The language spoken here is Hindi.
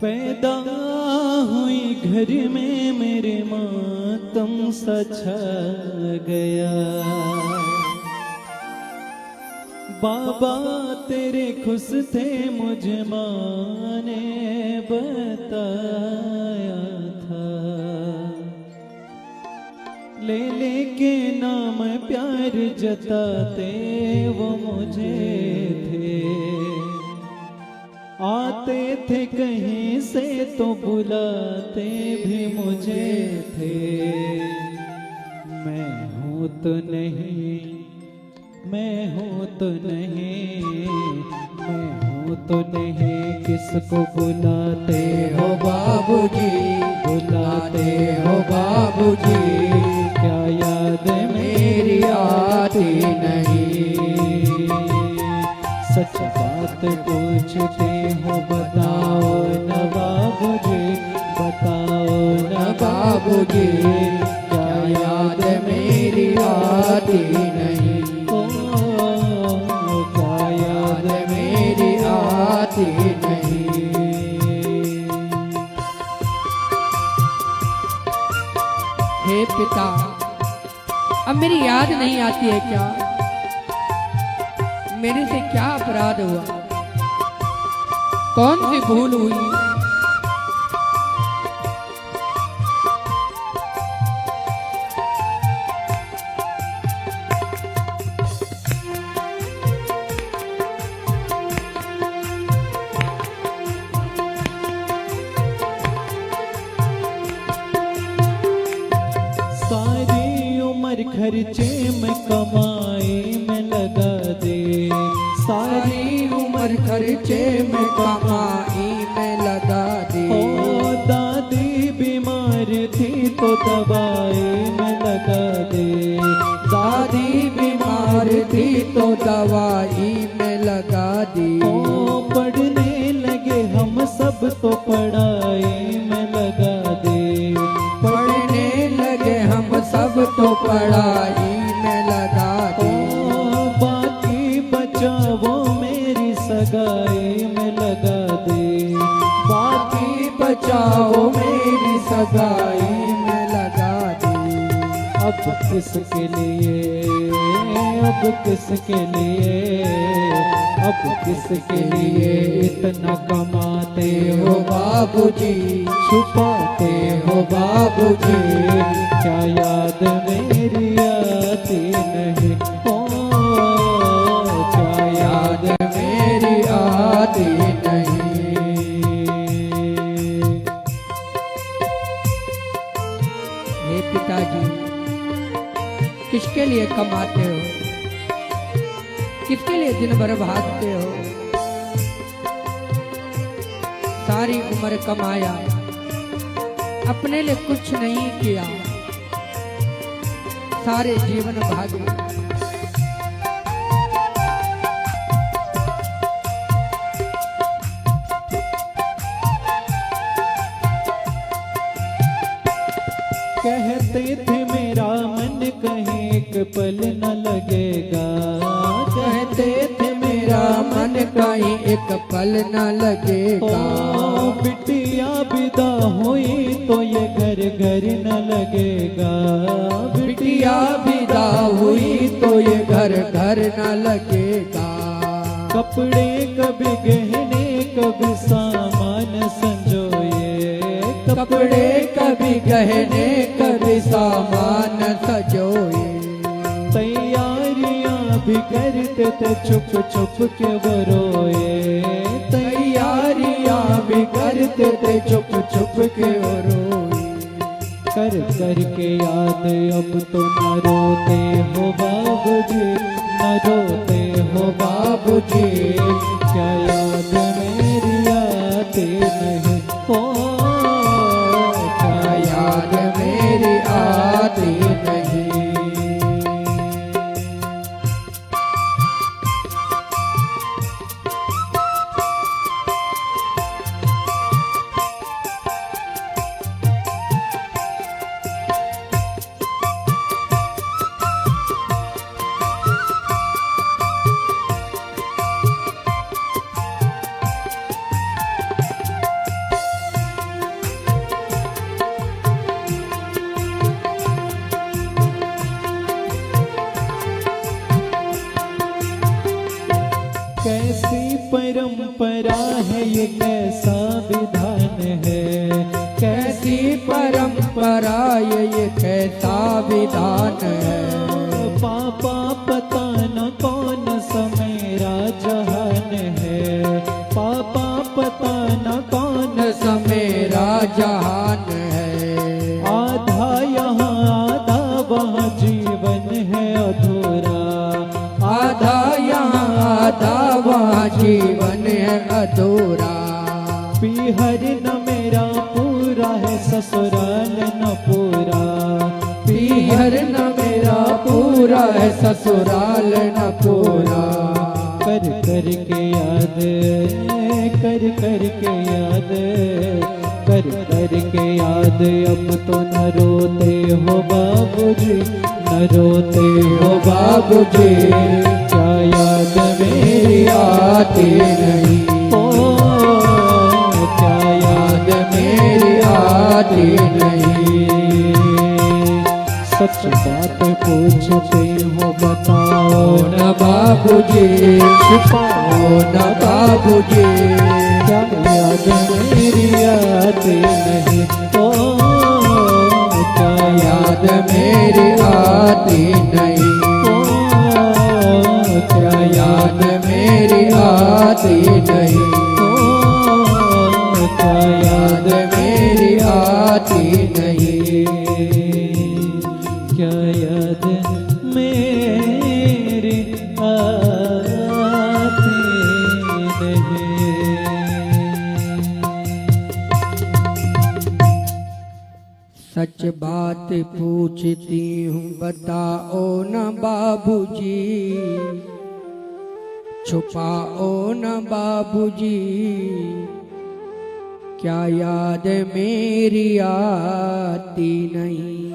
पैदा हुई घर में मेरे मातम सा छा गया। बाबा तेरे खुश थे मुझे माँ ने बताया था। ले लेके नाम प्यार जताते वो मुझे थे। आते थे कहीं से तो बुलाते भी मुझे थे। मैं हूँ तो नहीं, मैं हूँ तो नहीं, मैं हूँ तो नहीं, किसको बुलाते हो बाबूजी, बुलाते हो बाबूजी। क्या याद मेरी आती नहीं। सच बात पूछते हो बताओ न बाबूजी, बताओ न बाबूजी। क्या याद मेरी आती नहीं। ओ क्या याद मेरी आती नहीं। हे पिता, अब मेरी याद नहीं आती है क्या? मेरे से क्या अपराध हुआ? कौन सी भूल हुई? सारी उम्र खर्चे में कमाई में लगा दे। सारी उम्र खर्चे में कमाई में लगा दी। ओ दादी बीमार थी तो दवाई में लगा दे। दादी बीमार थी तो दवाई में लगा दी। ओ पढ़ने लगे हम सब तो पढ़ाई में लगा दे। पढ़ने लगे हम सब तो पढ़ाई में लगा दी। ओ बाकी बचा वो मेरी सगाई में लगा दे। बाकी बचाओ मेरी सगाई में लगा दी। अब किसके लिए, अब किसके लिए, अब किसके लिए इतना कमाते हो बाबूजी, छुपाते हो बाबूजी। क्या याद मेरी आती नहीं। ओ क्या याद मेरी आती नहीं। हे पिताजी, किसके लिए कमाते हो? किसके लिए दिन भर भागते हो? सारी उम्र कमाया, अपने लिए कुछ नहीं किया, सारे जीवन भागे। कहते थे मेरा मन कहीं एक पल न लगेगा। कहते थे मेरा मन कहीं एक पल न लगेगा। ओ बिटिया विदा हुई तो ये घर घर न लगेगा। बिटिया विदा हुई तो ये घर घर न लगेगा। कपड़े कभी गहने कभी सामान संजोए। कपड़े कभी गहने कभी सामान सजोए। तैयारियां भी करते थे छुप छुप के वो रोए। तैयारियां भी करते थे चुप चुप के वो रोए। कर कर के याद अब तो न रोते हो बाबूजी, न रोते हो बाबूजी। क्या याद मेरी आती नहीं। ओ क्या याद मेरी आती नहीं। परंपरा है ये कैसा विधान है, कैसी परंपरा ये कैसा विधान है। पापा पता न कौन सा मेरा जहान है, पापा पता न कौन सा मेरा जहान है। आधा यहाँ आधा वहाँ जीवन है अधूरा, आधा यहाँ आधा वहाँ जीवन है अधूरा। पीहर न मेरा पूरा है ससुराल न पूरा, पीहर न मेरा पूरा है ससुराल न पूरा। कर कर के याद, कर कर के याद, कर कर के याद, अब तो न रोते हो बाबूजी, न रोते हो बाबूजी, क्या याद मेरी आती नहीं, ओ क्या याद मेरी आती नहीं। सच बात पूछते हो बताओ न बाबूजी, छुपाओ न बाबूजी, क्या याद मेरी आती नहीं, ओ क्या याद मेरी आती नहीं, ओ क्या याद मेरी आती नहीं, ओ क्या याद मेरी आती नहीं, क्या याद मेरी आती नहीं। सच बात पूछती हूँ बताओ न बाबूजी, छुपाओ न बाबूजी, क्या याद मेरी आती नहीं।